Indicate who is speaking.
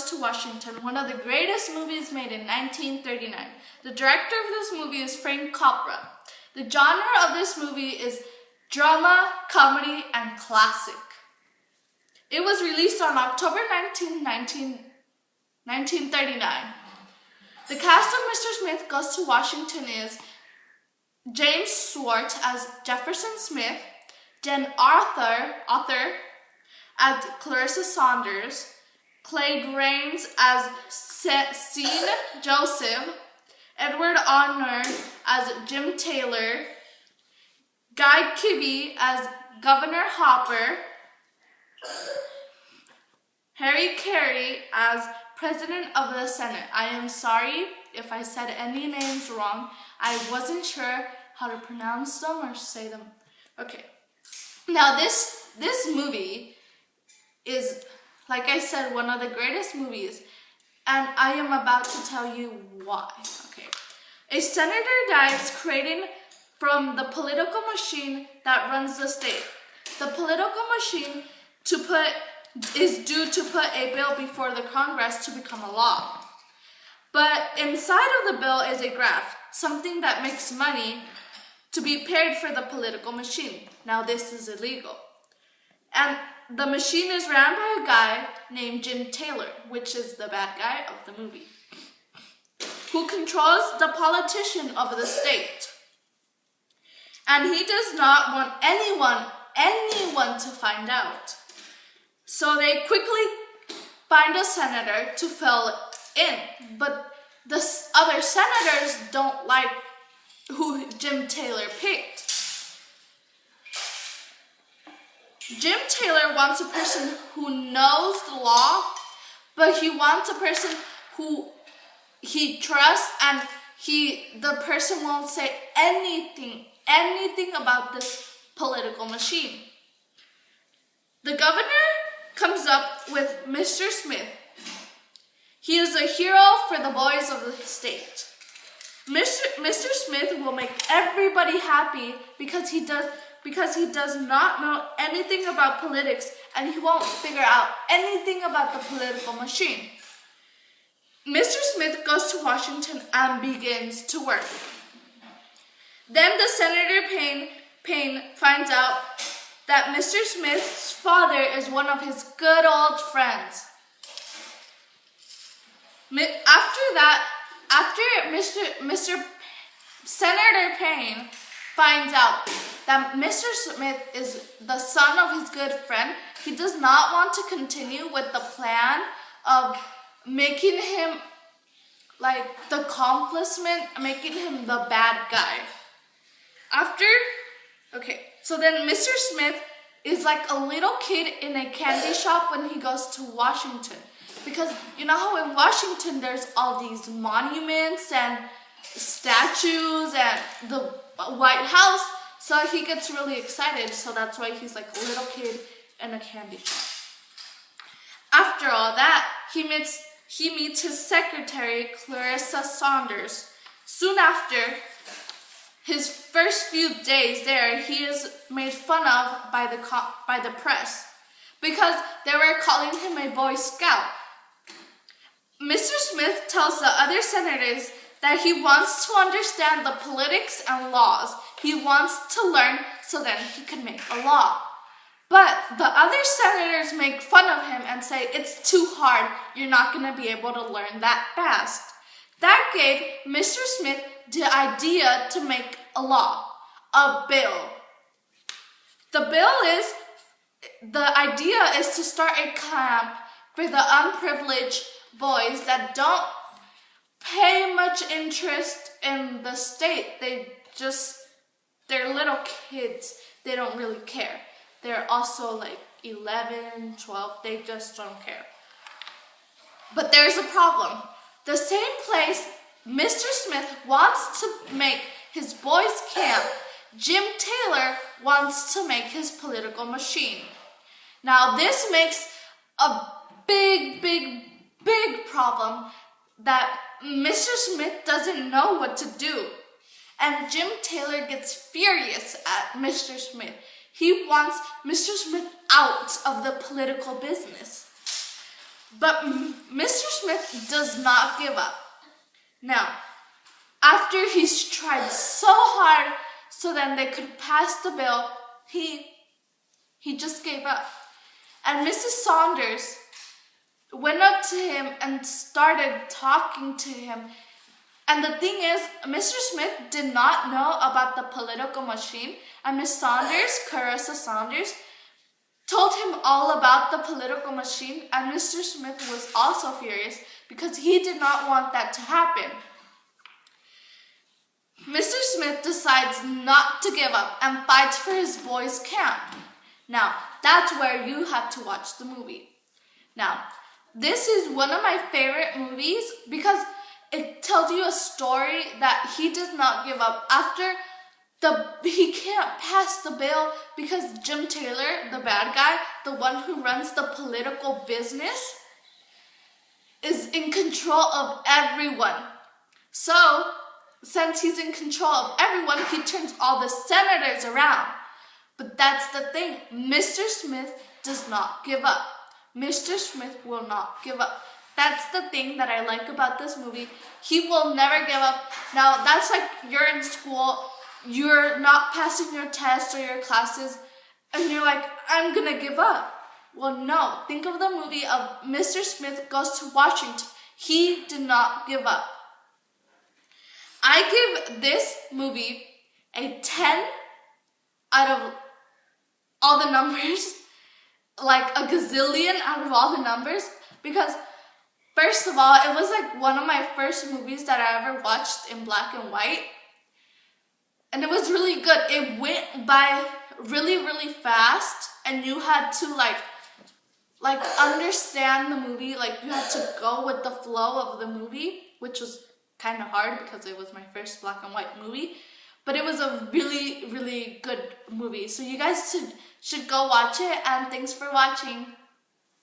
Speaker 1: Goes to Washington, one of the greatest movies made in 1939. The director of this movie is Frank Capra. The genre of this movie is drama, comedy, and classic. It was released on October 19, 1939. The cast of Mr. Smith Goes to Washington is James Swart as Jefferson Smith, Jen Arthur as Clarissa Saunders, Clay Rains as Sean Joseph, Edward Honor as Jim Taylor, Guy Kibbe as Governor Hopper, Harry Carey as President of the Senate. I am sorry if I said any names wrong. I wasn't sure how to pronounce them or say them. Okay. Now this movie is, like I said, one of the greatest movies, and I am about to tell you why. Okay. A senator dies creating from the political machine that runs the state. The political machine is due to put a bill before the Congress to become a law. But inside of the bill is a graph, something that makes money to be paid for the political machine. Now this is illegal. And the machine is ran by a guy named Jim Taylor, which is the bad guy of the movie, who controls the politician of the state. And he does not want anyone to find out. So they quickly find a senator to fill in, but the other senators don't like who Jim Taylor picked. Jim Taylor wants a person who knows the law, but he wants a person who he trusts, and the person won't say anything about this political machine. The governor comes up with Mr. Smith. He is a hero for the boys of the state. Mr. Smith will make everybody happy because he does not know anything about politics, and he won't figure out anything about the political machine. Mr. Smith goes to Washington and begins to work. Then the Senator Payne finds out that Mr. Smith's father is one of his good old friends. After Mr. Senator Payne finds out that Mr. Smith is the son of his good friend, he does not want to continue with the plan of making him like the accomplishment, making him the bad guy. So then Mr. Smith is like a little kid in a candy shop when he goes to Washington. Because you know how in Washington there's all these monuments and statues and the White House, so he gets really excited, so that's why he's like a little kid in a candy shop. After all that, he meets his secretary, Clarissa Saunders. Soon after his first few days there, he is made fun of by the press because they were calling him a Boy Scout. Mr. Smith tells the other senators that he wants to understand the politics and laws. He wants to learn so that he can make a law. But the other senators make fun of him and say, it's too hard, you're not going to be able to learn that fast. That gave Mr. Smith the idea to make a law, a bill. The idea is to start a camp for the unprivileged boys that don't pay much interest in the state. They're little kids. They don't really care. They're also like 11, 12. They just don't care. But there's a problem. The same place Mr. Smith wants to make his boys' camp, Jim Taylor wants to make his political machine. Now this makes a big problem that Mr. Smith doesn't know what to do. And Jim Taylor gets furious at Mr. Smith. He wants Mr. Smith out of the political business. But Mr. Smith does not give up. Now, after he's tried so hard so then they could pass the bill, he just gave up. And Mrs. Saunders went up to him and started talking to him. And the thing is, Mr. Smith did not know about the political machine, and Miss Saunders, Carissa Saunders, told him all about the political machine, and Mr. Smith was also furious because he did not want that to happen. Mr. Smith decides not to give up and fights for his boys' camp. Now, that's where you have to watch the movie. Now, this is one of my favorite movies because it tells you a story that he does not give up after he can't pass the bill because Jim Taylor, the bad guy, the one who runs the political business, is in control of everyone. So, since he's in control of everyone, he turns all the senators around. But that's the thing, Mr. Smith does not give up. Mr. Smith will not give up. That's the thing that I like about this movie. He will never give up. Now, that's like you're in school, you're not passing your tests or your classes, and you're like, I'm gonna give up. Well, no. Think of the movie of Mr. Smith Goes to Washington. He did not give up. I give this movie a 10 out of all the numbers, like a gazillion out of all the numbers, because first of all, it was like one of my first movies that I ever watched in black and white. And it was really good. It went by really, really fast, and you had to like understand the movie. Like you had to go with the flow of the movie, which was kind of hard because it was my first black and white movie. But it was a really, really good movie. So you guys should go watch it, and thanks for watching.